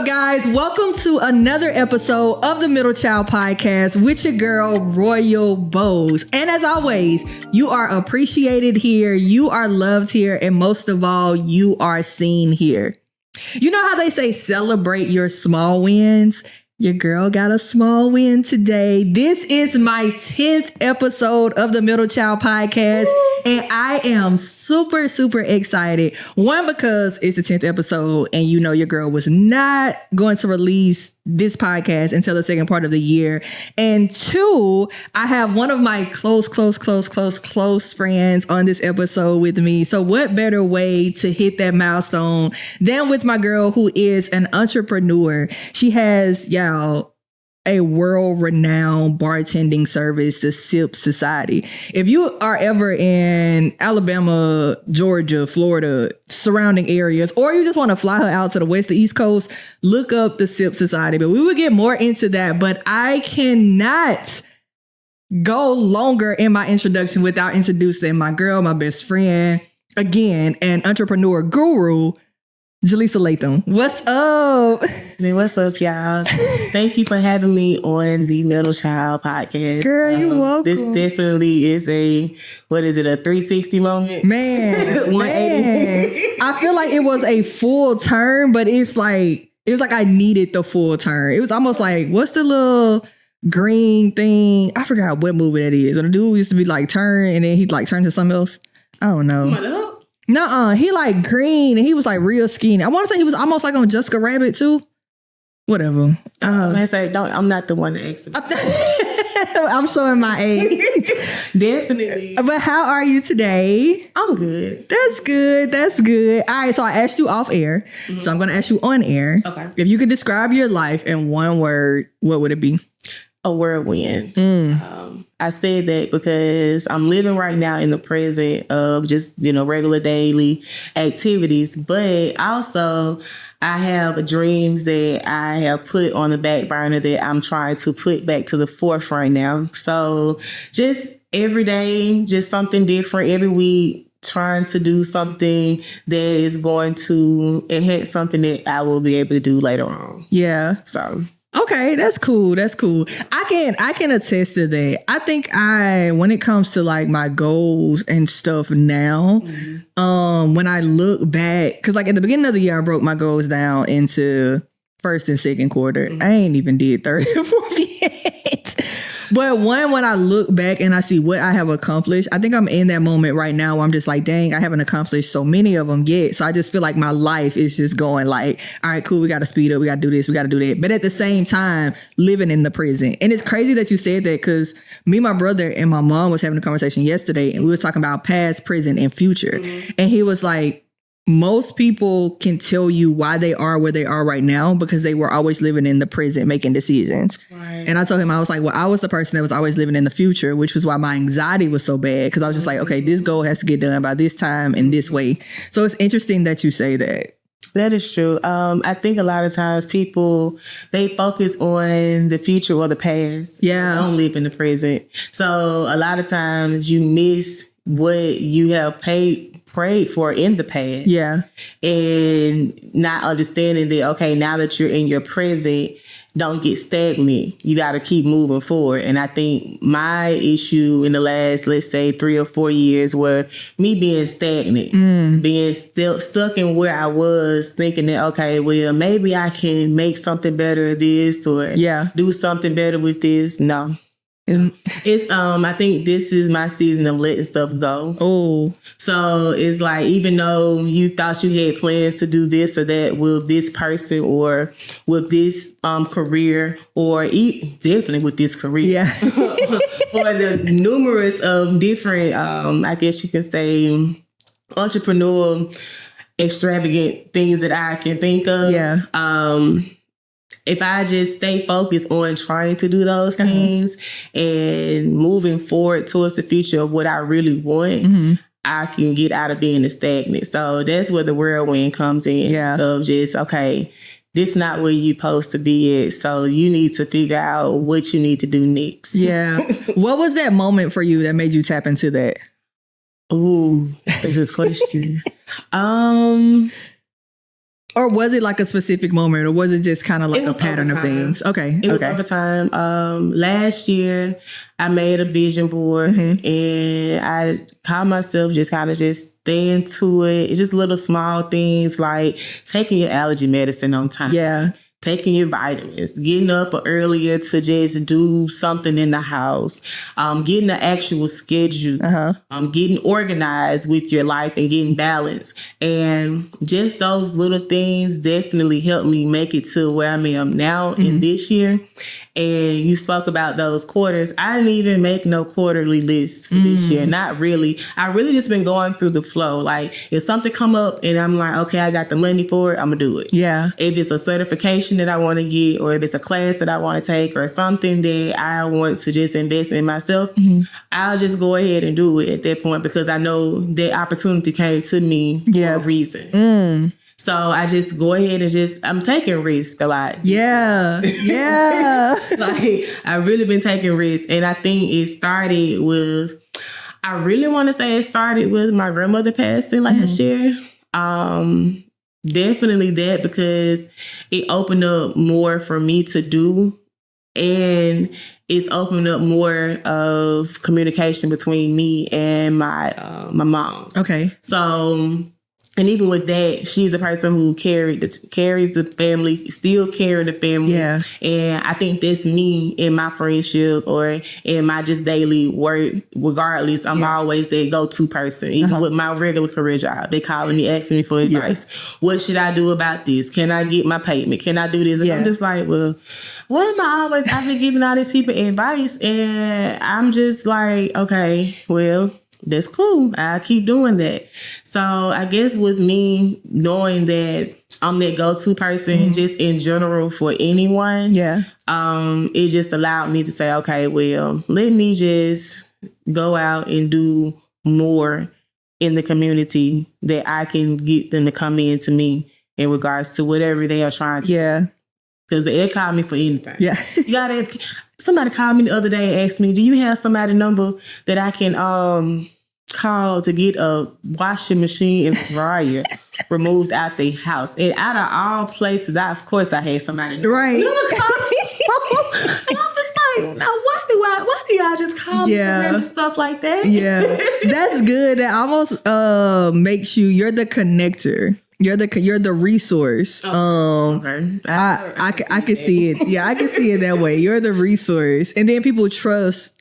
up, guys? Welcome to another episode of the Middle Child Podcast with your girl, Royal Bose. And as always, you are appreciated here, you are loved here, and most of all, you are seen here. You know how they say celebrate your small wins? Your girl got a small win today. This is my 10th episode of the Middle Child Podcast, and I am super, super excited. One, because it's the 10th episode, and you know your girl was not going to release this podcast until the second part of the year. And two, I have one of my close friends on this episode with me. So what better way to hit that milestone than with my girl who is an entrepreneur. She has, y'all, a world-renowned bartending service, the Sip Society. If you are ever in Alabama, Georgia, Florida, surrounding areas, or you just want to fly her out to the West, the East Coast, look up the Sip Society. But we will get more into that. But I cannot go longer in my introduction without introducing my girl, my best friend, again, an entrepreneur guru, Jaleesa Latham. What's up? Man, what's up, y'all? Thank you for having me on the Middle Child Podcast. Girl, you're welcome. This definitely is a 360 moment? Man, 180. I feel like it was a full turn, but it was like I needed the full turn. It was almost like, what's the little green thing? I forgot what movie that is. And the dude used to be like turn and then he'd like turn to something else. I don't know. Nuh-uh. He like green and he was like real skinny. I want to say he was almost like on Jessica Rabbit too. Whatever. I say, I'm not the one to ask about. I'm showing my age. Definitely. But how are you today? I'm good. That's good. That's good. All right. So I asked you off air. Mm-hmm. So I'm going to ask you on air. Okay. If you could describe your life in one word, what would it be? A whirlwind. I said that because I'm living right now in the present of just, regular daily activities, but also I have dreams that I have put on the back burner that I'm trying to put back to the forefront now. So just every day, just something different every week, trying to do something that is going to enhance something that I will be able to do later on. Yeah. So. Okay, that's cool. That's cool. I can attest to that. I think when it comes to like my goals and stuff now, when I look back, because like at the beginning of the year, I broke my goals down into first and second quarter. I ain't even did third and fourth yet. But when I look back and I see what I have accomplished, I think I'm in that moment right now where I'm just like, dang, I haven't accomplished so many of them yet. So I just feel like my life is just going like, all right, cool, we got to speed up. We got to do this. We got to do that. But at the same time, living in the present. And it's crazy that you said that because me, my brother, and my mom was having a conversation yesterday and we were talking about past, present, and future. And he was like, most people can tell you why they are where they are right now because they were always living in the present, making decisions. Right. And I told him, I was like, well, I was the person that was always living in the future, which was why my anxiety was so bad. Because I was just like, okay, this goal has to get done by this time and this way. So it's interesting that you say that. That is true. I think a lot of times people, they focus on the future or the past. Yeah. They don't live in the present. So a lot of times you miss what you have prayed for in the past. Yeah. And not understanding that, okay, now that you're in your present, don't get stagnant. You got to keep moving forward. And I think my issue in the last, let's say 3 or 4 years were me being stagnant, being still stuck in where I was thinking that, okay, well, maybe I can make something better of this or do something better with this. No. It's I think this is my season of letting stuff go. Oh, so it's like even though you thought you had plans to do this or that with this person or with this career or definitely with this career, for the numerous of different I guess you can say entrepreneurial extravagant things that I can think of. If I just stay focused on trying to do those things and moving forward towards the future of what I really want, I can get out of being stagnant. So that's where the whirlwind comes in. Of just, okay, this is not where you're supposed to be at. So you need to figure out what you need to do next. Yeah. What was that moment for you that made you tap into that? Ooh, that's a good question. Or was it like a specific moment, or was it just kind of like a pattern of things? Okay. It was over time. Last year, I made a vision board and I called myself just kind of just stay into it. It's just little small things like taking your allergy medicine on time. Yeah. Taking your vitamins, getting up earlier to just do something in the house, getting an actual schedule, getting organized with your life and getting balanced. And just those little things definitely helped me make it to where I am now in this year. And you spoke about those quarters. I didn't even make no quarterly lists for this year. Not really. I really just been going through the flow. Like if something come up and I'm like, okay, I got the money for it, I'm gonna do it. Yeah. If it's a certification that I want to get, or if it's a class that I want to take, or something that I want to just invest in myself, I'll just go ahead and do it at that point because I know that opportunity came to me for a reason. So I just go ahead and I'm taking risks a lot. Yeah. Yeah. Like I really been taking risks. And I think it started with, I really want to say it started with my grandmother passing last year. Definitely that, because it opened up more for me to do. And it's opened up more of communication between me and my mom. Okay. So, and even with that, she's a person who carries the family, still carrying the family. Yeah. And I think that's me in my friendship or in my just daily work. Regardless, I'm always that go-to person. Even with my regular career job, they calling me, asking me for advice. What should I do about this? Can I get my payment? Can I do this? And I'm just like, well, why am I always out here giving all these people advice? And I'm just like, okay, well, that's cool. I keep doing that. So I guess with me knowing that I'm that go-to person just in general for anyone, it just allowed me to say, okay, well, let me just go out and do more in the community that I can get them to come in to me in regards to whatever they are trying to. Yeah. Because they call me for anything. Yeah. Somebody called me the other day and asked me, do you have somebody's number that I can call to get a washing machine and dryer removed out the house? And out of all places, of course I had somebody. Right. And I'm just like, now why do y'all just call me for random stuff like that? Yeah. That's good. That almost makes you're the connector. You're the resource. Okay. I can see it. Yeah, I can see it that way. You're the resource. And then people trust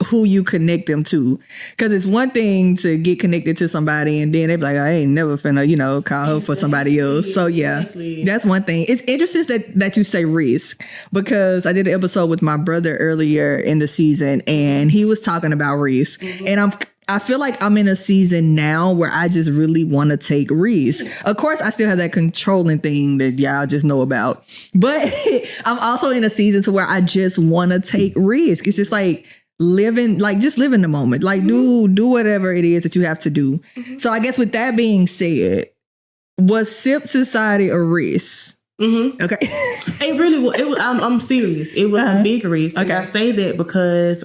who you connect them to. Because it's one thing to get connected to somebody and then they be like, I ain't never finna, call her for somebody else. So yeah, that's one thing. It's interesting that you say risk, because I did an episode with my brother earlier in the season and he was talking about risk. And I feel like I'm in a season now where I just really want to take risks. Of course, I still have that controlling thing that y'all just know about. But I'm also in a season to where I just want to take risks. It's just like living the moment. Like do whatever it is that you have to do. So I guess with that being said, was Sip Society a risk? Okay. It really was. I'm serious. It was a big risk. Okay. And I say that because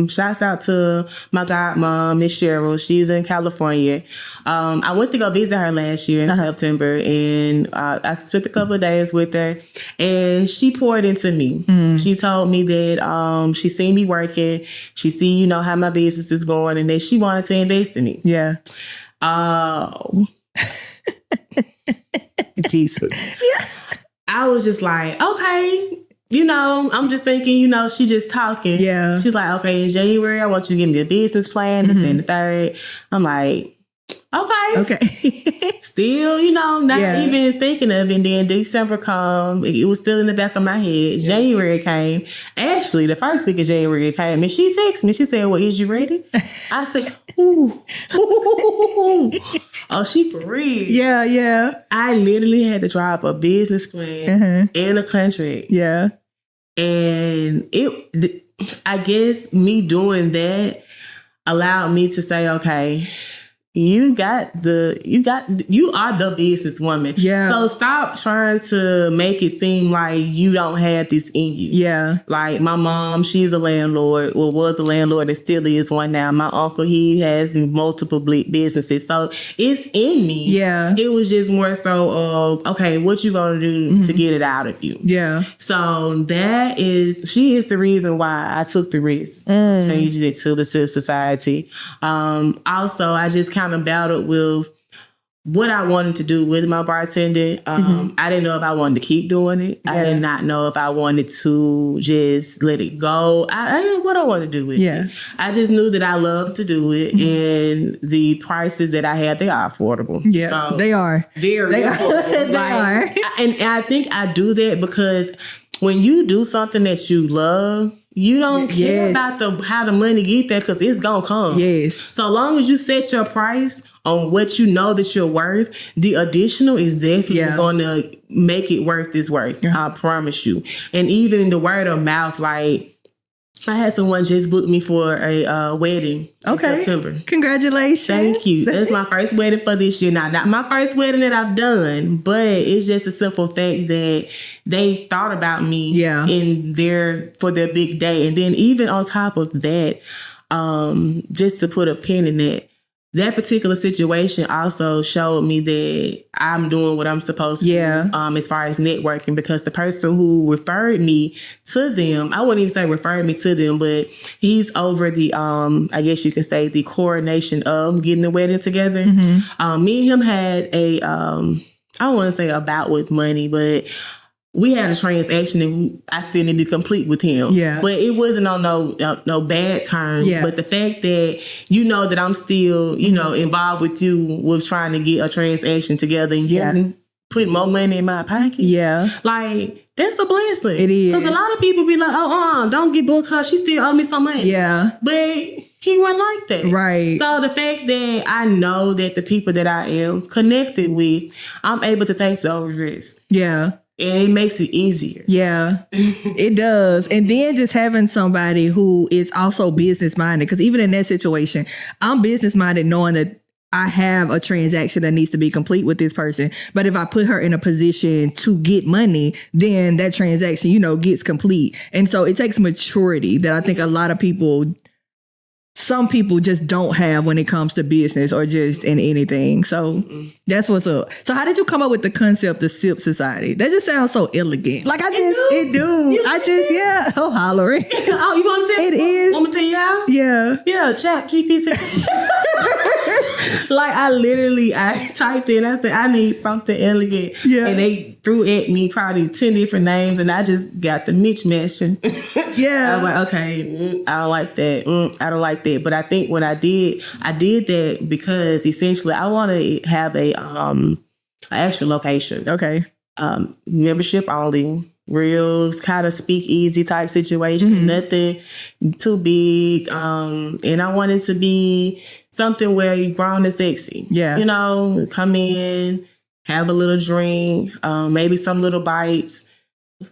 shouts out to my godmom, Miss Cheryl. She's in California. I went to go visit her last year in September, and I spent a couple of days with her, and she poured into me. She told me that she seen me working, she see how my business is going, and that she wanted to invest in me. Yeah. Jesus. Yeah. I was just like, okay, I'm just thinking, she just talking. Yeah. She's like, okay, in January, I want you to give me a business plan, this and the third. I'm like, okay. Still, not even thinking of it. And then December come, it was still in the back of my head. Yeah. January came. Actually, the first week of January it came, and she texted me. She said, well, is you ready? I said, ooh. Oh, she for real. Yeah, yeah. I literally had to drop a business plan and a contract. Yeah. And I guess me doing that allowed me to say, okay, you are the businesswoman. Yeah. So stop trying to make it seem like you don't have this in you. Yeah. Like my mom, she's a landlord, or was a landlord and still is one now. My uncle, he has multiple businesses. So it's in me. Yeah. It was just more so of, okay, what you gonna do to get it out of you? Yeah. So she is the reason why I took the risk, changing it to the Sip Society. Also, I just kind of battled with what I wanted to do with my bartending. I didn't know if I wanted to keep doing it. I did not know if I wanted to just let it go. I didn't know what I wanted to do with it. I just knew that I loved to do it, and the prices that I had, they are affordable. Yeah, so they are. Very affordable. They are. And I think I do that because when you do something that you love, you don't care about how the money get there, because it's going to come. Yes. So long as you set your price on what you know that you're worth, the additional is definitely going to make it worth its worth. I promise you. And even the word of mouth, like, I had someone just book me for a wedding in September. Congratulations. Thank you. That's my first wedding for this year. Now, not my first wedding that I've done, but it's just a simple fact that they thought about me for their big day. And then even on top of that, just to put a pin in that particular situation also showed me that I'm doing what I'm supposed to do as far as networking, because the person who referred me to them, I wouldn't even say referred me to them, but he's over the, I guess you can say, the coordination of getting the wedding together. Me and him had a, I don't want to say a bout with money, but we had a transaction and I still need to complete with him. Yeah. But it wasn't on no bad terms. Yeah. But the fact that you know that I'm still, involved with you with trying to get a transaction together and putting more money in my pocket. Yeah. Like, that's a blessing. It is. Because a lot of people be like, don't get booked her. She still owe me some money. Yeah. But he wasn't like that. Right. So the fact that I know that the people that I am connected with, I'm able to take those risks. Yeah. And it makes it easier. Yeah, it does. And then just having somebody who is also business minded, because even in that situation, I'm business minded knowing that I have a transaction that needs to be complete with this person. But if I put her in a position to get money, then that transaction, gets complete. And so it takes maturity that I think some people just don't have when it comes to business or just in anything. So that's what's up. So how did you come up with the concept of Sip Society? That just sounds so elegant. Like it do. I'm hollering. Oh, you want to say it? It is. Want me to tell you how? Yeah. Yeah, chat GPT. Like I typed in, I said, I need something elegant. Yeah. And they threw at me probably 10 different names and I just got the mishmashing. Yeah. I was like, okay, I don't like that. I don't like that. But I think what I did that because essentially I want to have an actual location. Okay. Membership only. Real kind of speakeasy type situation. Nothing too big. And I want it to be something where you're grown and sexy. Yeah. Come in, have a little drink, maybe some little bites,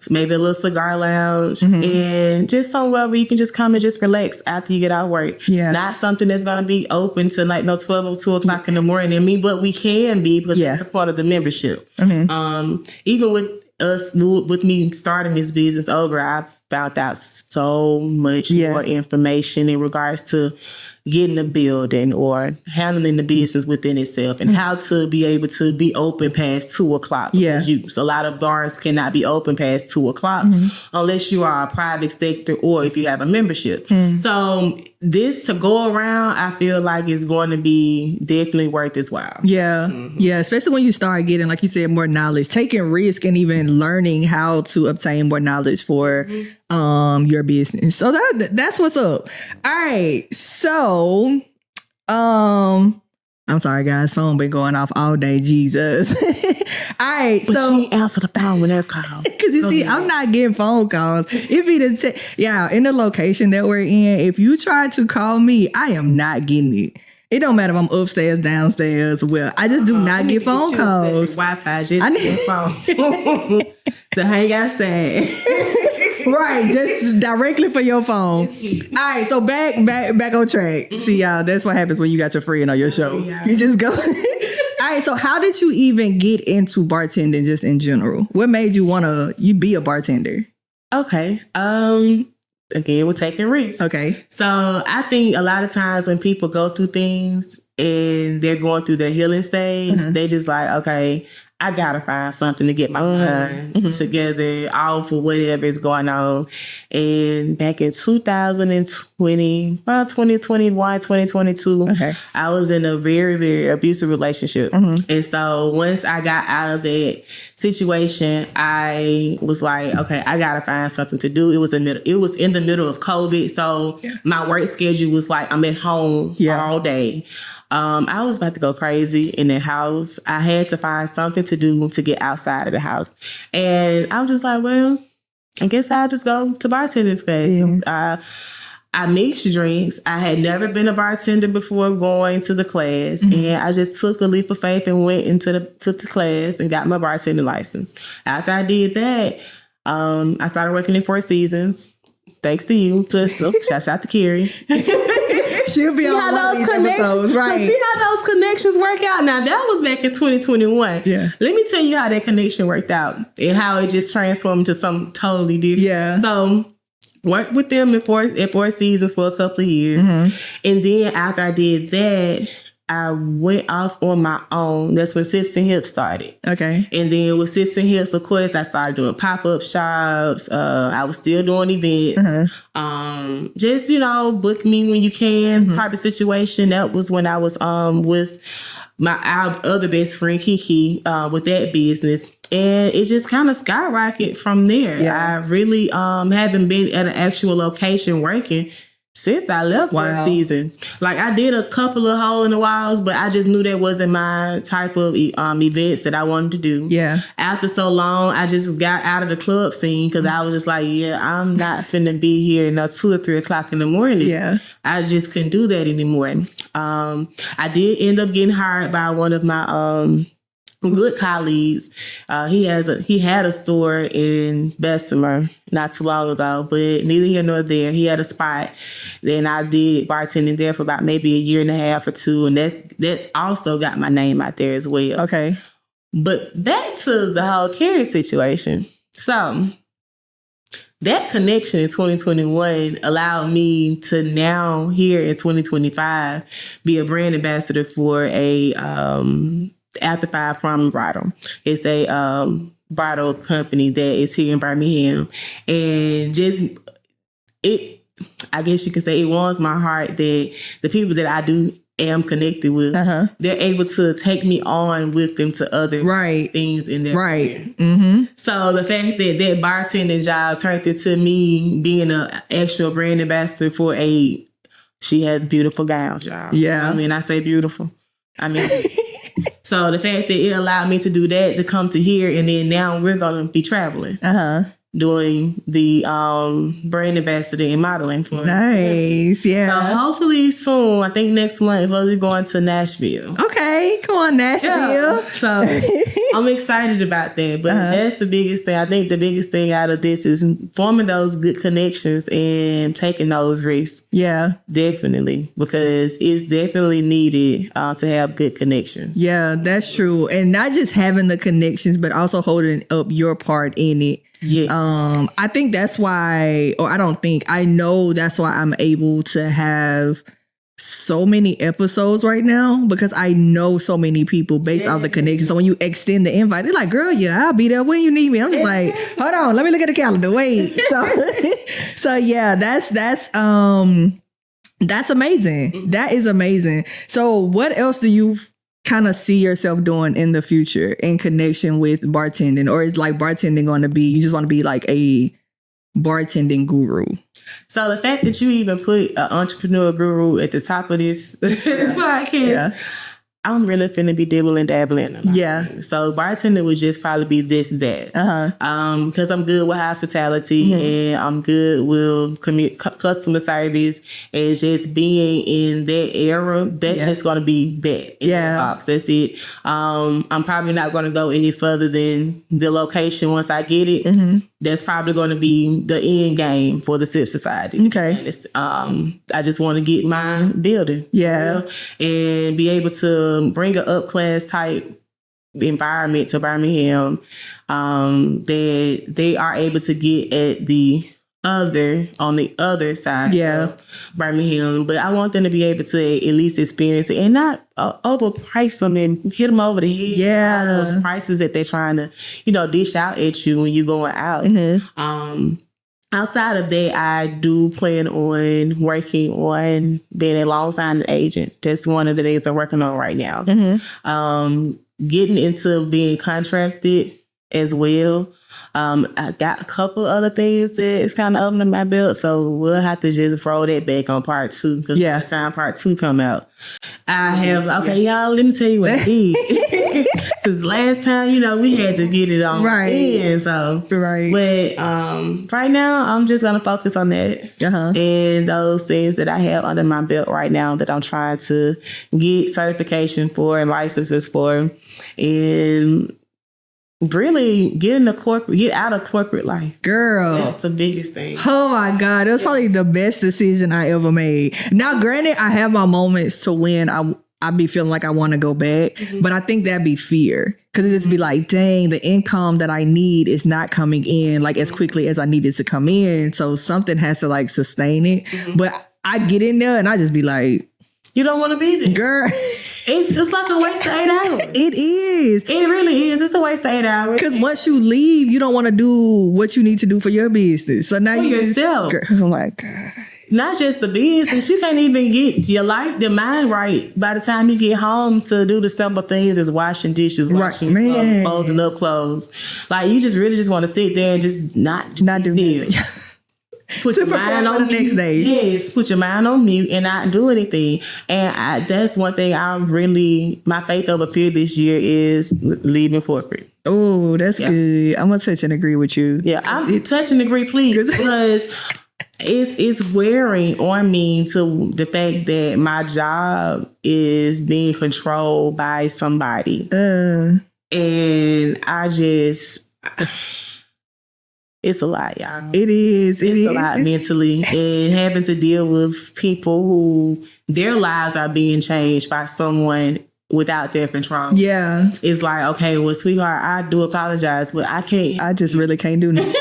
maybe a little cigar lounge, and just somewhere where you can just come and just relax after you get out of work. Yeah. Not something that's going to be open to 12 or 2 o'clock in the morning. But we can be because it's a part of the membership. Even with me starting this business over, I've found out so much more information in regards to getting a building or handling the business within itself and how to be able to be open past 2 o'clock. Because a lot of bars cannot be open past 2 o'clock unless you are a private sector or if you have a membership. So this to go around, I feel like is going to be definitely worth its while. Yeah. Yeah. Especially when you start getting, like you said, more knowledge, taking risk and even learning how to obtain more knowledge for your business. So that's what's up. All right. So, I'm sorry, guys. Phone been going off all day. Jesus. All right. But so she answered the phone when they're called. Because you see, I'm not getting phone calls. If it in the location that we're in, if you try to call me, I am not getting it. It don't matter if I'm upstairs, downstairs. Well, I just do not get phone calls. Wi-Fi, just get phone. To hang outside. Right, just directly for your phone. All right, so back on track. See, y'all, that's what happens when you got your friend on your show. Yeah. You just go. All right, so how did you even get into bartending just in general? What made you want to be a bartender? Okay. Again, we're taking risks. Okay. So I think a lot of times when people go through things and they're going through their healing stage, they just like, okay, I gotta find something to get my mind together, all for whatever is going on. And back in 2020, 2021, 2022, I was in a very, very abusive relationship. And so once I got out of that situation, I was like, okay, I gotta find something to do. It was in the middle of COVID. So my work schedule was like, I'm at home all day. I was about to go crazy in the house. I had to find something to do to get outside of the house. And I was just like, well, I guess I'll just go to bartending classes. I mixed drinks. I had never been a bartender before going to the class. And I just took a leap of faith and went took the class and got my bartending license. After I did that, I started working in Four Seasons. Thanks to you, Crystal. Shout out to Carrie. She'll be on those connections, right? So see how those connections work out. Now that was back in 2021. Yeah. Let me tell you how that connection worked out and how it just transformed to something totally different. Yeah. So worked with them at Four Seasons for a couple of years, and then after I did that, I went off on my own. That's when Sips and Hips started. Okay. And then with Sips and Hips, of course, I started doing pop-up shops. I was still doing events. Just, book me when you can type of situation. That was when I was with our other best friend, Kiki, with that business. And it just kind of skyrocketed from there. Yeah. I really haven't been at an actual location working since I left Four Seasons. Like I did a couple of hole in the walls, but I just knew that wasn't my type of events that I wanted to do. Yeah. After so long, I just got out of the club scene because I was just like, I'm not finna be here until 2 or 3 o'clock in the morning. Yeah. I just couldn't do that anymore. I did end up getting hired by one of my good colleagues. He had a store in Bessemer not too long ago, but neither here nor there. He had a spot. Then I did bartending there for about maybe a year and a half or 2, and that's also got my name out there as well. Okay. But back to the whole Carrie situation. So that connection in 2021 allowed me to now here in 2025 be a brand ambassador for a After 5 Prom and Bridal. It's a bridal company that is here in Birmingham. And I guess you could say it warms my heart that the people that I am connected with, they're able to take me on with them to other things in their career. So the fact that bartending job turned into me being an actual brand ambassador for she has beautiful gowns, y'all. Yeah. I mean, I say beautiful. I mean... So the fact that it allowed me to do that, to come to here, and then now we're going to be traveling, doing the brand ambassador and modeling for Nice, yeah. So hopefully soon, I think next month, we'll be going to Nashville. Okay, come on, Nashville. Yeah. So I'm excited about that. But that's the biggest thing. I think the biggest thing out of this is forming those good connections and taking those risks. Yeah. Definitely. Because it's definitely needed to have good connections. Yeah, that's true. And not just having the connections, but also holding up your part in it. Yes. I think that's why, or I know that's why I'm able to have so many episodes right now, because I know so many people based off the connection. So when you extend the invite, they're like, girl, I'll be there when you need me. I'm just like, hold on, let me look at the calendar. Wait. So yeah, that's amazing. That is amazing. So what else do you kind of see yourself doing in the future in connection with bartending? Or is like bartending going to be, you just want to be like a bartending guru? So the fact that you even put an entrepreneur guru at the top of this podcast, I'm really finna be dibbling dabbling. So bartending would just probably be that. Because I'm good with hospitality and I'm good with customer service, and just being in that era, that's just gonna be that in that box. That's it. I'm probably not gonna go any further than the location once I get it. that's probably going to be the end game for the SIP Society. Okay. I just want to get my building. Yeah. And be able to bring an up-class type environment to Birmingham that they are able to get at on the other side of Birmingham. But I want them to be able to at least experience it and not overprice them and hit them over the head. Yeah. Those prices that they're trying to, dish out at you when you're going out. Mm-hmm. Outside of that, I do plan on working on being a long-time agent. That's one of the things I'm working on right now. Mm-hmm. Getting into being contracted as well. I got a couple other things that is kind of under my belt, so we'll have to just throw that back on part 2 because by the time part 2 come out, I have y'all. Let me tell you what I did because last time we had to get it on in, so but right now I'm just gonna focus on that and those things that I have under my belt right now that I'm trying to get certification for and licenses for and really get out of corporate life. Girl. That's the biggest thing. Oh my God. It was probably the best decision I ever made. Now, granted, I have my moments to when I be feeling like I want to go back, but I think that'd be fear. Cause it just be like, dang, the income that I need is not coming in like as quickly as I need it to come in. So something has to like sustain it. But I get in there and I just be like, you don't want to be there. Girl. It's like a waste of 8 hours. It is. It really is. It's a waste of 8 hours. Because once you leave, you don't want to do what you need to do for your business. So now yourself. Oh my God. Not just the business. You can't even get your mind right by the time you get home to do the simple things as washing dishes, washing clothes, folding up clothes. Like you just really want to sit there and just not do it. Put your mind on the next day. Yes, put your mind on mute and not do anything. And that's one thing my faith over fear this year is leaving corporate. Oh, that's good. I'm gonna touch and agree with you. Yeah, I'm touch and agree, please, because it's wearing on me to the fact that my job is being controlled by somebody, and I just. It's a lot, y'all. It is. It's a lot mentally. And having to deal with people who their lives are being changed by someone without their control. Yeah. It's like, okay, well, sweetheart, I do apologize, but I can't. I just really can't do nothing.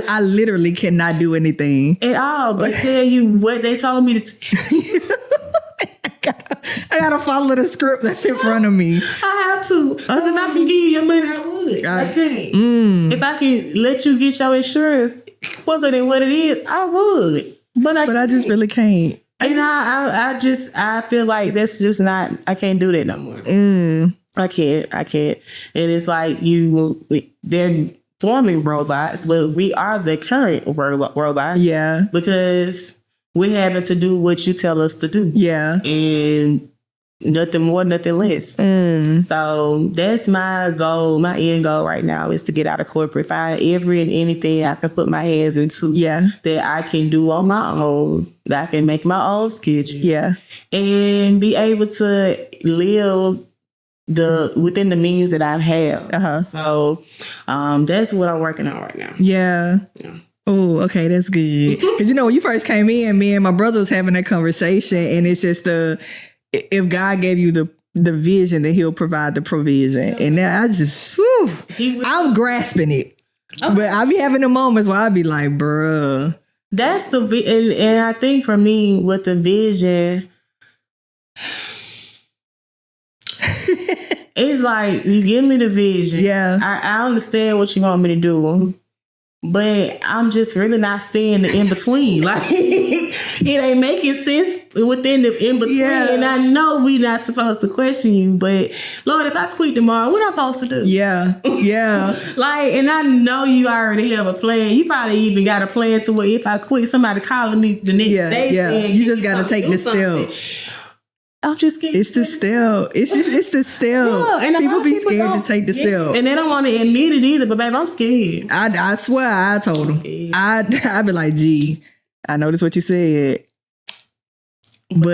I literally cannot do anything. At all. But tell you what they told me to I gotta follow the script that's in front of me. I have to. Because if I can give you your money, I would. I can't. If I can let you get your insurance closer than what it is, I would. But I just really can't. And I feel like that's just not, I can't do that no more. I can't. And it's like they're forming robots, but we are the current robot. Yeah. Because we're having to do what you tell us to do. Yeah. And nothing more, nothing less. So that's my goal. My end goal right now is to get out of corporate, find every and anything I can put my hands into that I can do on my own, that I can make my own schedule. Yeah. And be able to live within the means that I have. So that's what I'm working on right now. Yeah. Oh, okay, that's good. Because when you first came in, me and my brother was having that conversation, and it's just if God gave you the vision, then He'll provide the provision. And now I'm grasping it. Okay. But I be having the moments where I be like, bruh. That's and I think for me with the vision, it's like you give me the vision. Yeah, I understand what you want me to do. But I'm just really not seeing the in-between. Like, it ain't making sense within the in-between. Yeah. And I know we not supposed to question you, but Lord, if I quit tomorrow, what am I supposed to do? Yeah. Yeah. Like, and I know you already have a plan. You probably even got a plan to where if I quit, somebody calling me the next day. Yeah. You just got to take the step. I'm just scared. It's the step. It's the step. Yeah, and people be scared to take the step. And they don't want to admit it either, but babe, I'm scared. I swear I told them. I be like, gee, I noticed what you said. But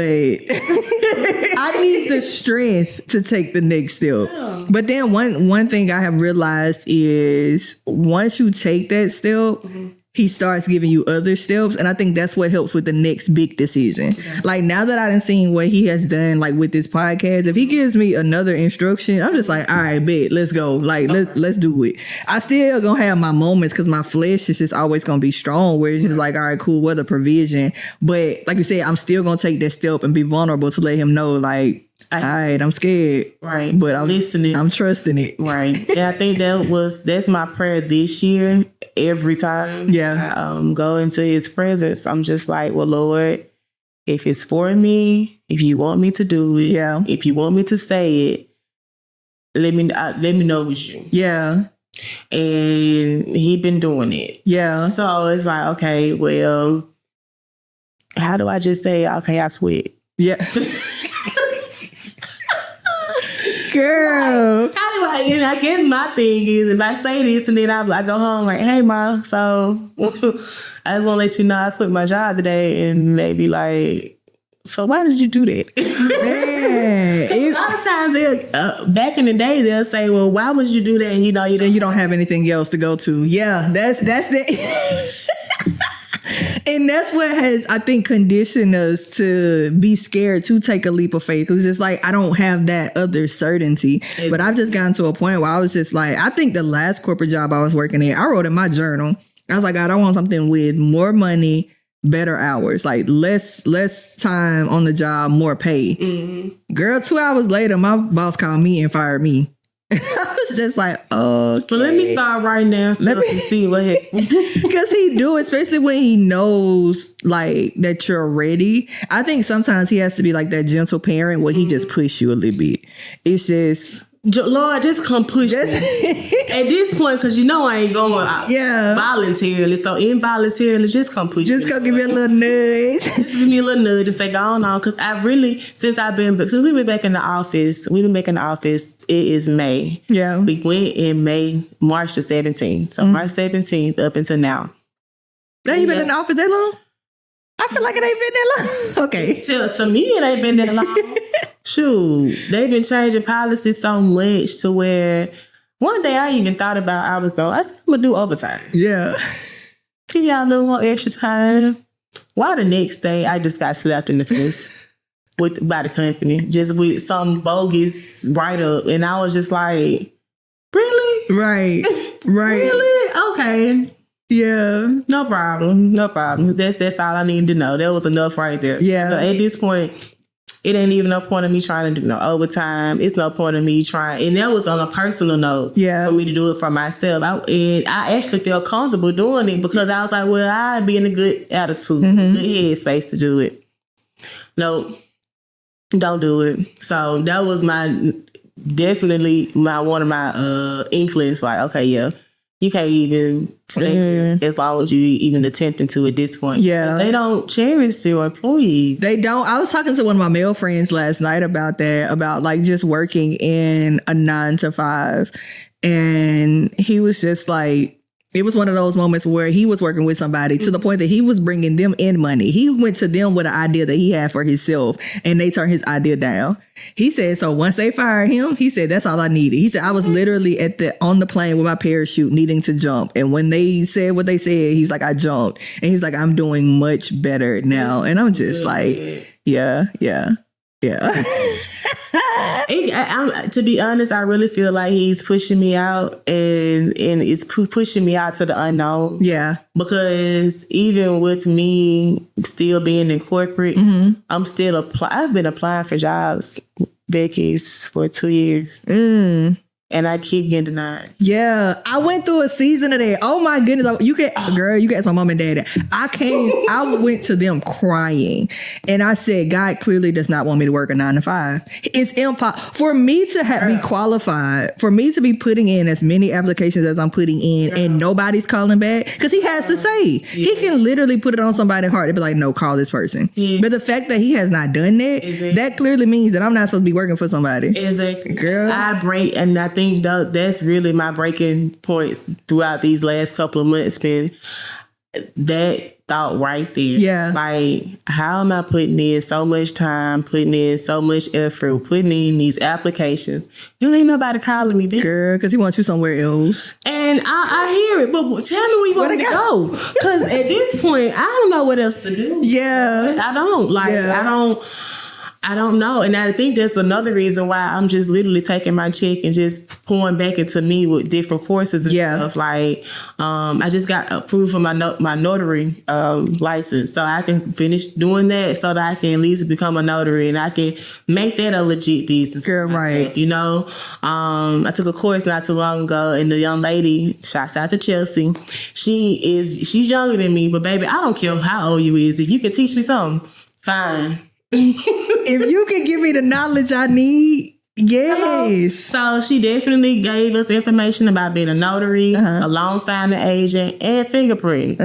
I need the strength to take the next step. But then one thing I have realized is once you take that step, he starts giving you other steps. And I think that's what helps with the next big decision. Okay. Like now that I done seen what he has done, like with this podcast, if he gives me another instruction, I'm just like, all right, bet, let's go. Like, let's do it. I still gonna have my moments because my flesh is just always gonna be strong where it's just like, all right, cool, what a provision. But like you said, I'm still gonna take that step and be vulnerable to let him know, like, all right, I'm scared. Right. But I'm listening. I'm trusting it. Right. And I think that's my prayer this year. Every time I go into his presence, I'm just like, well, Lord, if it's for me, if you want me to do it, if you want me to say it, let me know it's you. Yeah. And he been doing it. Yeah. So it's like, okay, well, how do I just say, okay, I quit? Yeah. Girl. How do I? And I guess my thing is if I say this and then I go home like, hey, Ma, so I just want to let you know I quit my job today. And they be like, so why did you do that? Man, a lot of times back in the day, they'll say, well, why would you do that? And you don't have anything else to go to. Yeah, that's the... And that's what has, I think, conditioned us to be scared to take a leap of faith. It's just like, I don't have that other certainty. Exactly. But I've just gotten to a point where I was just like, I think the last corporate job I was working at, I wrote in my journal, I was like, God, I want something with more money, better hours, like less time on the job, more pay. Mm-hmm. Girl, 2 hours later, my boss called me and fired me. I was just like, okay. But let me start writing down stuff and see what happened. Because he do, especially when he knows like that you're ready. I think sometimes he has to be like that gentle parent where he just push you a little bit. It's just... Lord, just come push me. At this point, because I ain't going voluntarily. So involuntarily, just come push me. Just come give me a little nudge. Just give me a little nudge and say, go on. Because I really, since we've been back in the office, it is May. Yeah. We went in March the 17th. So March 17th up until now. Have you been in the office that long? I feel like it ain't been that long. Okay. To me, it ain't been that long. Shoot, they've been changing policies so much to where one day I even thought about, I'm going to do overtime. Yeah. Give y'all a little more extra time. Why the next day I just got slapped in the face by the company, just with some bogus write-up. And I was just like, really? Right. Really? Okay. Yeah. No problem. That's all I needed to know. That was enough right there. Yeah. So at this point, it ain't even no point of me trying to do no overtime. It's no point of me trying. And that was on a personal note for me to do it for myself. I actually felt comfortable doing it because I was like, well, I'd be in a good attitude, good headspace to do it. No, don't do it. So that was definitely one of my inklings. Like, okay, yeah. You can't even stay as long as you even attempting to at this point. Yeah. They don't cherish your employees. They don't. I was talking to one of my male friends last night about that, about like just working in a 9 to 5. And he was just like, it was one of those moments where he was working with somebody to the point that he was bringing them in money. He went to them with an idea that he had for himself and they turned his idea down. He said, so once they fired him, he said, that's all I needed. He said, I was literally on the plane with my parachute needing to jump. And when they said what they said, he's like, I jumped. And he's like, I'm doing much better now. And I'm just like, yeah. To be honest, I really feel like he's pushing me out and it's pushing me out to the unknown. Yeah. Because even with me still being in corporate, I'm still I've been applying for jobs, Becky's, for 2 years. And I keep getting denied. Yeah. I went through a season of that. Oh my goodness. You can ask my mom and dad. I went to them crying and I said, God clearly does not want me to work a 9 to 5. It's impossible for me to be qualified, for me to be putting in as many applications as I'm putting in and nobody's calling back. Because he has to say, he can literally put it on somebody's heart and be like, no, call this person. Yeah. But the fact that he has not done that, that clearly means that I'm not supposed to be working for somebody. Exactly. Girl. I break, and I think that's really my breaking points throughout these last couple of months. that thought right there. Yeah. Like, how am I putting in so much time, putting in so much effort, putting in these applications? You don't ain't nobody calling me, bitch. Girl, because he wants you somewhere else. And I hear it, but tell me where you want to go. Because at this point, I don't know what else to do. Yeah. I don't. Like, I don't know. And I think that's another reason why I'm just literally taking my check and just pouring back into me with different courses and stuff. Like, I just got approved for my notary license. So I can finish doing that so that I can at least become a notary and I can make that a legit business. Girl, right. You know? I took a course not too long ago and the young lady, shouts out to Chelsea, she's younger than me, but baby, I don't care how old you is. If you can teach me something, fine. If you can give me the knowledge I need, yes. So she definitely gave us information about being a notary, a loan signing agent, and fingerprint.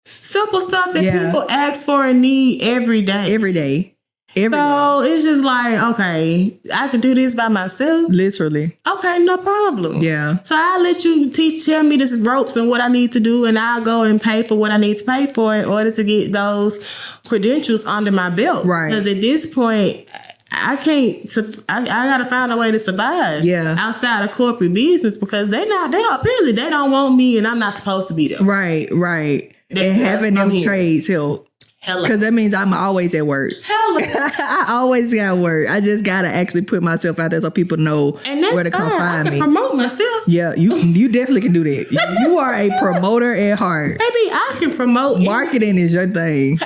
Simple stuff that people ask for and need every day. Every day. So it's just like, okay, I can do this by myself. Literally. Okay, no problem. Yeah. So I'll let you tell me the ropes and what I need to do, and I'll go and pay for what I need to pay for in order to get those credentials under my belt. Right. Because at this point, I can't. I gotta find a way to survive. Yeah. Outside of corporate business because they don't want me, and I'm not supposed to be there. Right. Right. And having them trades help. Because that means I'm always at work. I always got work. I just gotta actually put myself out there so people know where to come find me. Promote myself. Yeah, you definitely can do that. You are a promoter at heart. Baby, I can promote. Marketing is your thing.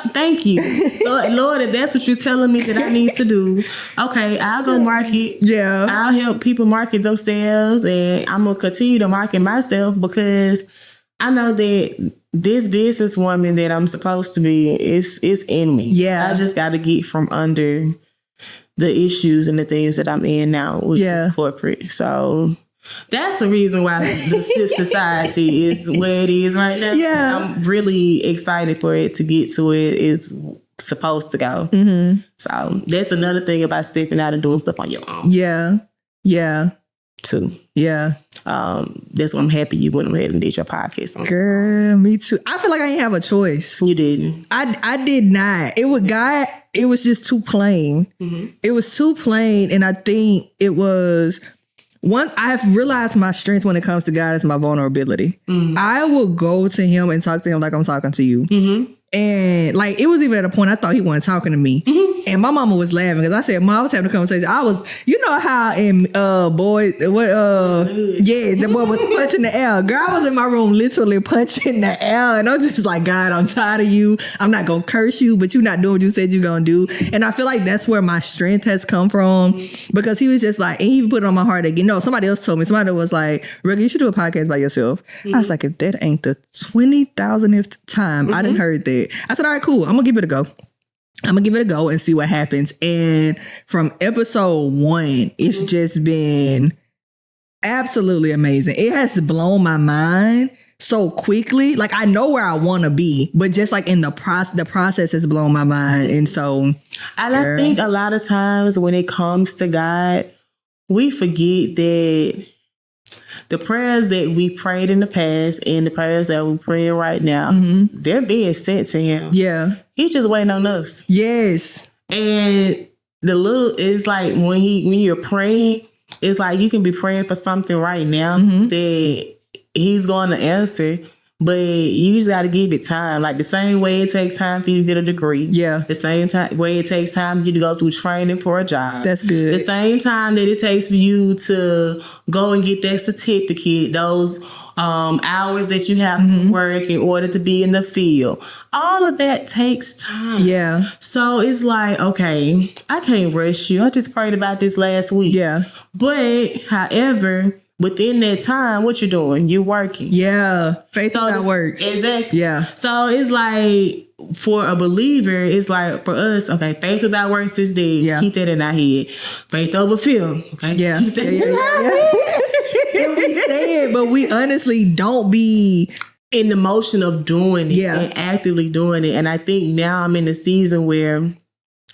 Thank you. Lord, if that's what you're telling me that I need to do, okay, I'll go market. Yeah. I'll help people market themselves, and I'm gonna continue to market myself because I know that this businesswoman that I'm supposed to be is in me. Yeah. I just got to get from under the issues and the things that I'm in now with this corporate. So that's the reason why the Stiff Society is where it is right now. Yeah. I'm really excited for it to get to where it's supposed to go. Mm-hmm. So that's another thing about stepping out and doing stuff on your own. Yeah. Yeah. Too. Yeah. That's why I'm happy you went ahead and did your podcast. Girl, me too. I feel like I didn't have a choice. You didn't. I did not. It was just too plain. Mm-hmm. It was too plain. And I think it was I have realized my strength when it comes to God is my vulnerability. Mm-hmm. I will go to him and talk to him like I'm talking to you. Mm-hmm. And like, it was even at a point I thought he wasn't talking to me. Mm-hmm. And my mama was laughing because I said, Mom, I was having a conversation. I was, you know how in the boy was punching the air. Girl, I was in my room literally punching the air. And I'm just like, God, I'm tired of you. I'm not going to curse you, but you're not doing what you said you're going to do. And I feel like that's where my strength has come from because he was just like, and he even put it on my heart again. No, somebody else told me. Somebody was like, Reggie, you should do a podcast by yourself. Mm-hmm. I was like, if that ain't the 20,000th time I done heard that. I said, all right, cool. I'm going to give it a go. I'm going to give it a go and see what happens. And from episode 1, it's just been absolutely amazing. It has blown my mind so quickly. Like, I know where I want to be, but just like in the process has blown my mind. And so. And I think a lot of times when it comes to God, we forget that the prayers that we prayed in the past and the prayers that we're praying right now, they're being sent to him. Yeah. He's just waiting on us. Yes. And it's like when you're praying, it's like you can be praying for something right now that he's going to answer, but you just got to give it time. Like the same way it takes time for you to get a degree. Yeah. The same way it takes time for you to go through training for a job. That's good. The same time that it takes for you to go and get that certificate, those hours that you have to work in order to be in the field. All of that takes time. Yeah. So it's like, okay, I can't rush you. I just prayed about this last week. Yeah. But however, within that time, what you're doing, you're working. Yeah. Faith without works. Exactly. Yeah. So it's like, for a believer, it's like, for us, okay, faith without works is dead. Yeah. Keep that in our head. Faith over fear. Okay. Yeah. Keep that in our head. And we say it, but we honestly don't be in the motion of doing it and actively doing it. And I think now I'm in the season where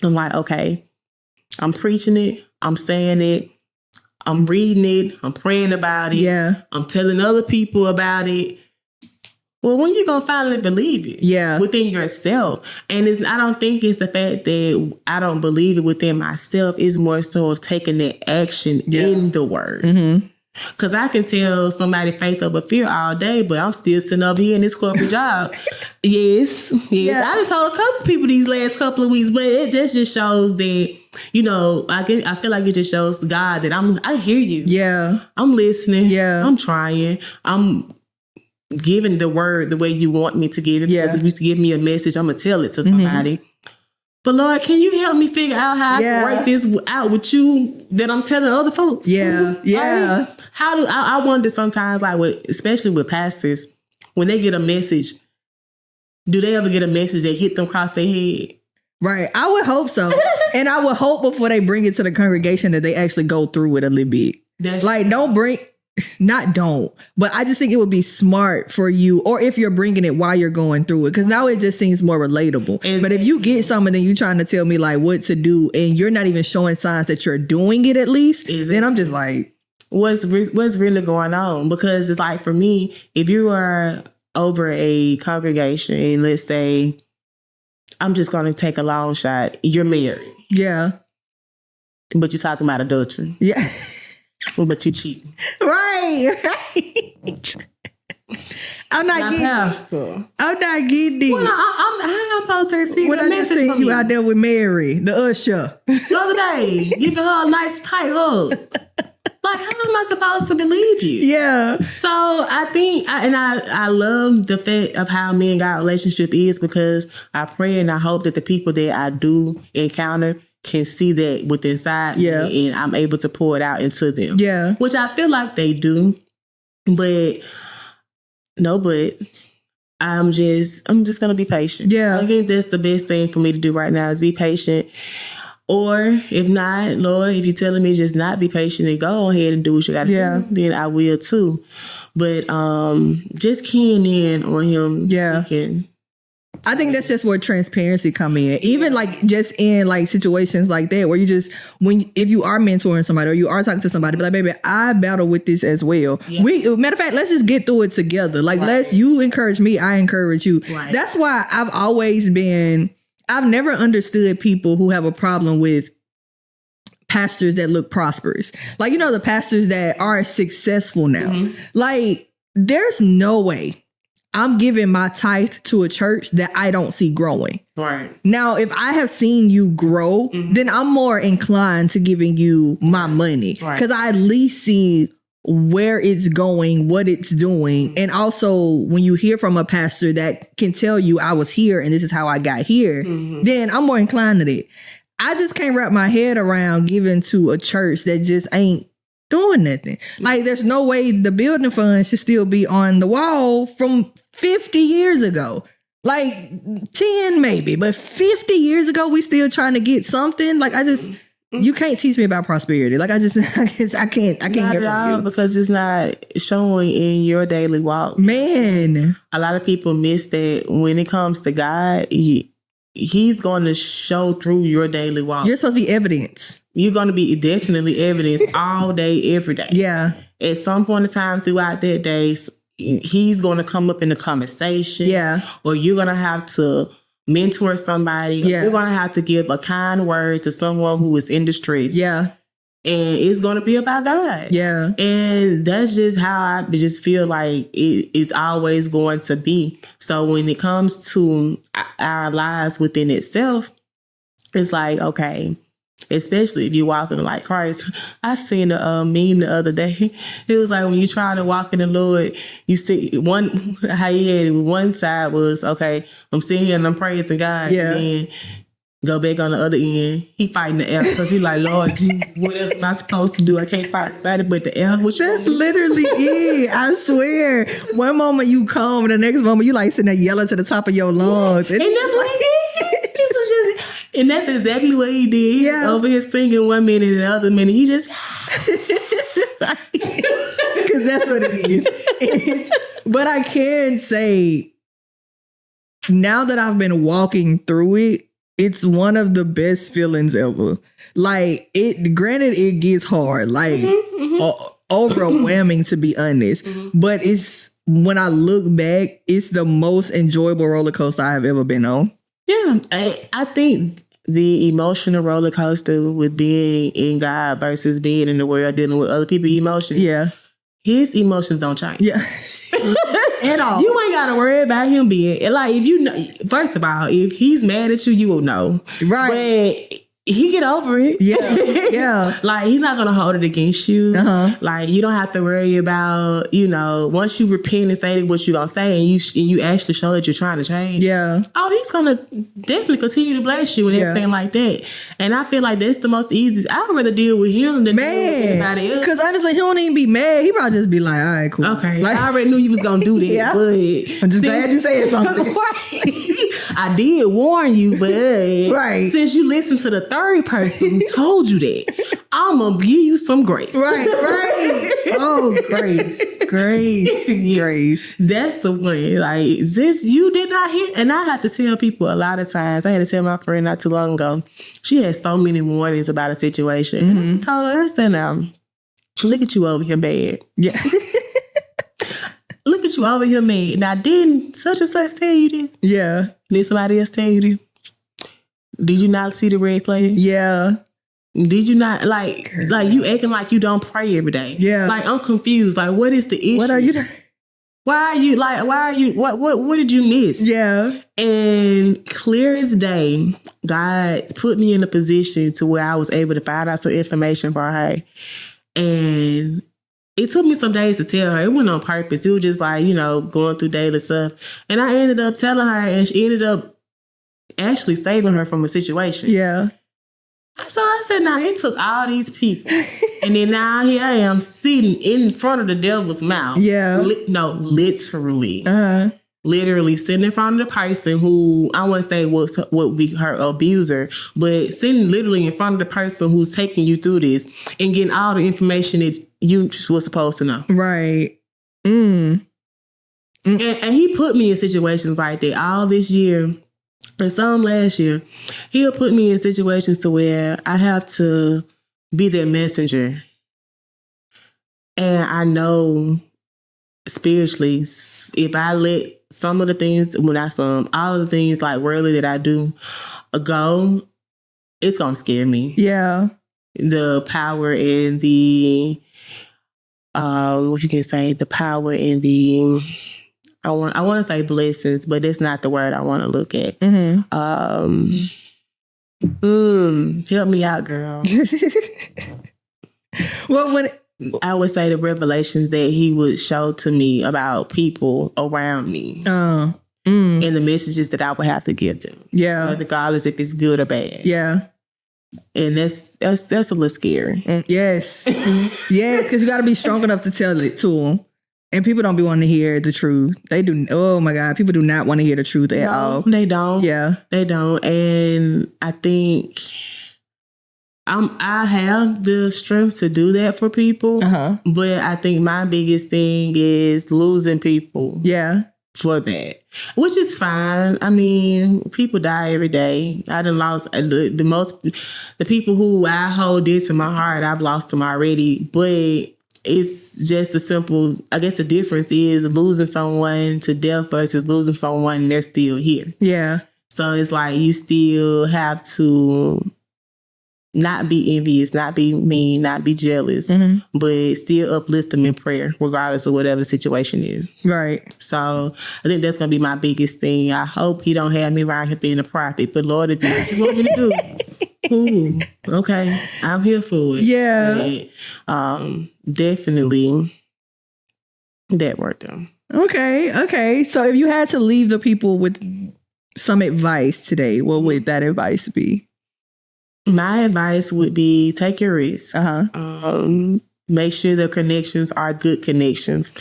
I'm like, okay, I'm preaching it. I'm saying it. I'm reading it. I'm praying about it. Yeah. I'm telling other people about it. Well, when you gonna finally believe it? Yeah. Within yourself. And I don't think it's the fact that I don't believe it within myself. It's more so of taking that action in the word. Mm-hmm. Because I can tell somebody faith over fear all day, but I'm still sitting over here in this corporate job. Yes. Yeah. I done told a couple people these last couple of weeks, but it just shows that, you know, I feel like it just shows God that I hear you. Yeah. I'm listening. Yeah. I'm trying. I'm giving the word the way you want me to give it. Because if you give me a message, I'm going to tell it to somebody. But Lord, can you help me figure out how I can work this out with you that I'm telling other folks? Yeah. Yeah. Like, how do I wonder sometimes, like especially with pastors, when they get a message, do they ever get a message that hit them across their head? Right. I would hope so. And I would hope before they bring it to the congregation that they actually go through it a little bit. That's like, but I just think it would be smart for you, or if you're bringing it while you're going through it, because now it just seems more relatable. But if you get something and you're trying to tell me like what to do and you're not even showing signs that you're doing it at least, then I'm just like, what's really going on? Because it's like, for me, if you are over a congregation and let's say, I'm just going to take a long shot, you're married. Yeah. But you're talking about adultery. Yeah. But you cheating. Right. I'm not getting it. Well, I'm supposed to receive a message from you out there with Mary, the usher. The other day, giving her a nice tight hug. Like, how am I supposed to believe you? Yeah. So I think, I love the fact of how me and God relationship is, because I pray and I hope that the people that I do encounter can see that within inside me, and I'm able to pour it out into them. Yeah. Which I feel like they do. But I'm just gonna be patient. Yeah. I think that's the best thing for me to do right now is be patient. Or if not, Lord, if you're telling me just not be patient and go ahead and do what you gotta do, then I will too. But just keying in on him. Yeah. Speaking. I think that's just where transparency come in. Even like just in like situations like that where you just, if you are mentoring somebody or you are talking to somebody, be like, baby, I battle with this as well. Yeah. Matter of fact, let's just get through it together. Like, you encourage me, I encourage you. Right. That's why I've never understood people who have a problem with pastors that look prosperous. Like, you know, the pastors that are successful now. Mm-hmm. Like, there's no way I'm giving my tithe to a church that I don't see growing. Right. Now, if I have seen you grow, then I'm more inclined to giving you my money. Because I at least see where it's going, what it's doing. And also, when you hear from a pastor that can tell you I was here and this is how I got here, then I'm more inclined to it. I just can't wrap my head around giving to a church that just ain't doing nothing. Like, there's no way the building fund should still be on the wall from 50 years ago. Like 10 maybe, but 50 years ago, we still trying to get something. Like, you can't teach me about prosperity. Like, I can't hear from you. Because it's not showing in your daily walk. Man. A lot of people miss that when it comes to God, he's going to show through your daily walk. You're supposed to be evidence. You're going to be definitely evidence all day, every day. Yeah. At some point in time throughout that day, he's going to come up in the conversation. Yeah. Or you're going to have to mentor somebody. Yeah. You're going to have to give a kind word to someone who is in distress. Yeah. And it's going to be about God. Yeah. And that's just how I just feel like it's always going to be. So when it comes to our lives within itself, it's like, okay, especially if you're walking like Christ. I seen a meme the other day. It was like when you trying to walk in the Lord, you see how he had it. One side was, okay, I'm sitting here and I'm praising God. Yeah. And then go back on the other end. He fighting the F because he like, Lord, what else am I supposed to do? I can't fight about it, but the F. That's literally it. I swear. One moment you calm, the next moment you like sitting there yelling to the top of your lungs. And that's what he did. And that's exactly what he did. Yeah. Over here singing 1 minute and the other minute, he just... Because that's what it is. But I can say, now that I've been walking through it, it's one of the best feelings ever. Like, granted, it gets hard. Like, overwhelming, to be honest. But it's when I look back, it's the most enjoyable roller coaster I have ever been on. Yeah, I think the emotional roller coaster with being in God versus being in the world dealing with other people's emotions. Yeah. His emotions don't change. Yeah. At all. You ain't got to worry about him being, like, if you know, first of all, if he's mad at you, you will know. Right. But he get over it. Yeah. Yeah. Like, he's not going to hold it against you. Uh-huh. Like, you don't have to worry about, once you repent and say what you're going to say and you actually show that you're trying to change. Yeah. Oh, he's going to definitely continue to bless you and everything like that. And I feel like that's the most easiest. I would rather deal with him than deal with anybody else. Because honestly, he don't even be mad. He probably just be like, all right, cool. Okay. Like, I already knew you was going to do that. Yeah. But I'm just glad you said something. I did warn you, but right. since you listened to the third person who told you that, I'm going to give you some grace. Right. Oh, grace. That's the one. Like, this, you did not hear. And I have to tell people a lot of times. I had to tell my friend not too long ago. She had so many warnings about a situation. Mm-hmm. I told her, I said, now, look at you over here, bad. Yeah. Look at you over here, man. Now, didn't such and such tell you this? Yeah. Did somebody else tell you this? Did you not see the red flag? Yeah. Did you not, like you acting like you don't pray every day? Yeah. Like, I'm confused. Like, what is the issue? What are you doing? Why are you, what did you miss? Yeah. And clear as day, God put me in a position to where I was able to find out some information for her. And it took me some days to tell her. It wasn't on purpose. It was just like, going through daily stuff. And I ended up telling her, and she ended up actually saving her from a situation. Yeah. So I said, now it took all these people. And then now here I am sitting in front of the devil's mouth. Yeah. Literally. Uh-huh. Literally sitting in front of the person who, I wouldn't say would be her abuser, but sitting literally in front of the person who's taking you through this and getting all the information that you were supposed to know. Right. And he put me in situations like that all this year and some last year. He'll put me in situations to where I have to be their messenger. And I know spiritually, if I let some of the things, all of the things like worldly that I do go, it's going to scare me. Yeah. The power and the, what you can say, the power and the, I want to say blessings, but that's not the word I want to look at. Mm-hmm. Help me out, girl. Well, I would say the revelations that he would show to me about people around me. And the messages that I would have to give them. Yeah. Regardless if it's good or bad. Yeah. And that's a little scary. Yes. Yes, because you got to be strong enough to tell it to them. And people don't be wanting to hear the truth. They do. Oh my God. People do not want to hear the truth at all. They don't. Yeah. They don't. And I think I have the strength to do that for people. Uh-huh. But I think my biggest thing is losing people. Yeah. For that. Which is fine. I mean, people die every day. I done lost the people who I hold dear to my heart, I've lost them already. But it's just a simple, I guess the difference is losing someone to death versus losing someone and they're still here. Yeah. So it's like you still have to not be envious, not be mean, not be jealous, but still uplift them in prayer, regardless of whatever the situation is. Right. So I think that's going to be my biggest thing. I hope he don't have me around here being a prophet, but Lord, if that's what you want me to do, cool. Okay. I'm here for it. Yeah. But, definitely that worked out. Okay. So if you had to leave the people with some advice today, what would that advice be? My advice would be take your risk. Make sure the connections are good connections.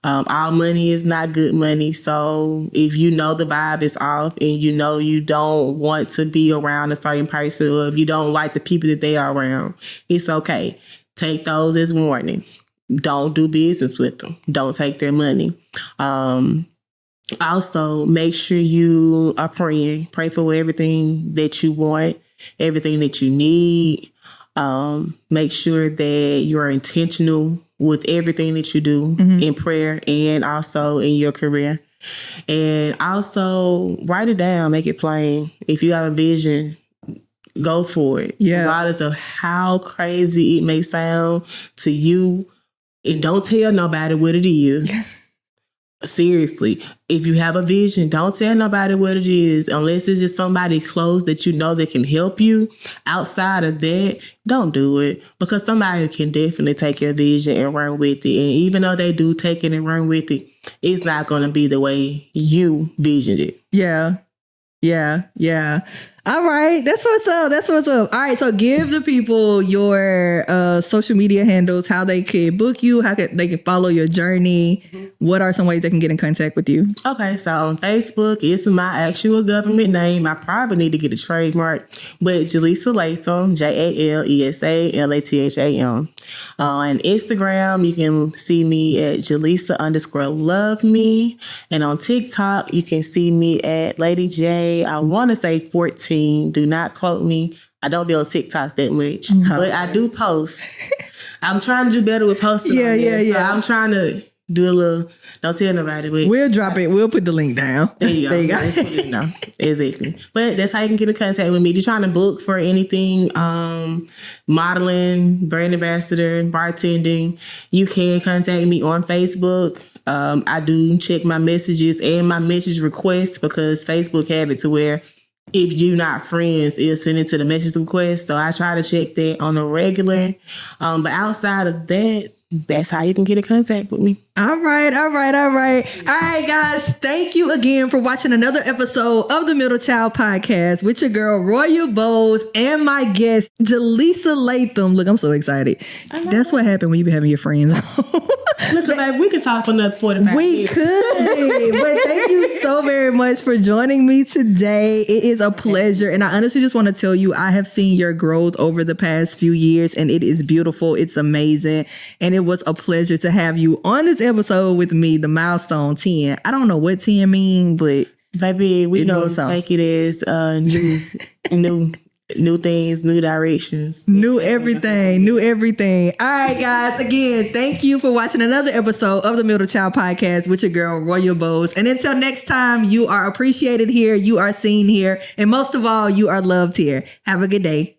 All money is not good money. So if you know the vibe is off and you know you don't want to be around a certain person or if you don't like the people that they are around, it's okay. Take those as warnings. Don't do business with them. Don't take their money. Also, make sure you are praying. Pray for everything that you want, everything that you need. Make sure that you're intentional with everything that you do in prayer and also in your career. And also write it down, make it plain. If you have a vision, go for it. Yeah. Regardless of how crazy it may sound to you. And don't tell nobody what it is. Seriously, if you have a vision, don't tell nobody what it is unless it's just somebody close that you know that can help you. Outside of that, don't do it, because somebody can definitely take your vision and run with it. And even though they do take it and run with it, it's not going to be the way you visioned it. Yeah. All right. That's what's up. All right. So give the people your social media handles, how they could book you, they can follow your journey. What are some ways they can get in contact with you? Okay. So on Facebook, it's my actual government name. I probably need to get a trademark, but Jalesa Latham, JALESA LATHAM. On Instagram, you can see me at Jalesa_love me. And on TikTok, you can see me at Lady J, I want to say 14. Do not quote me. I don't be on TikTok that much, but I do post. I'm trying to do better with posting. Yeah. So I'm trying to do a little, don't tell nobody. But we'll drop it. We'll put the link down. There you go. Exactly. But that's how you can get in contact with me. If you're trying to book for anything, modeling, brand ambassador, bartending, you can contact me on Facebook. I do check my messages and my message requests, because Facebook have it to where if you're not friends, it'll send it to the message request. So I try to check that on a regular. But outside of that, that's how you can get in contact with me. All right, guys. Thank you again for watching another episode of the Middle Child Podcast with your girl, Royal Bowes, and my guest, Jalesa Latham. Look, I'm so excited. That's what happened when you be having your friends on. Listen, babe, we could talk for another 45 minutes. We could. But thank you so very much for joining me today. It is a pleasure. And I honestly just want to tell you, I have seen your growth over the past few years, and it is beautiful. It's amazing. And it was a pleasure to have you on this episode with me, the milestone 10. I don't know what 10 mean, but baby, we gonna take it as new things, new directions, new everything. All right, guys. Again, thank you for watching another episode of the Middle Child Podcast with your girl, Royal Bowes. And until next time, you are appreciated here, you are seen here, and most of all, you are loved here. Have a good day.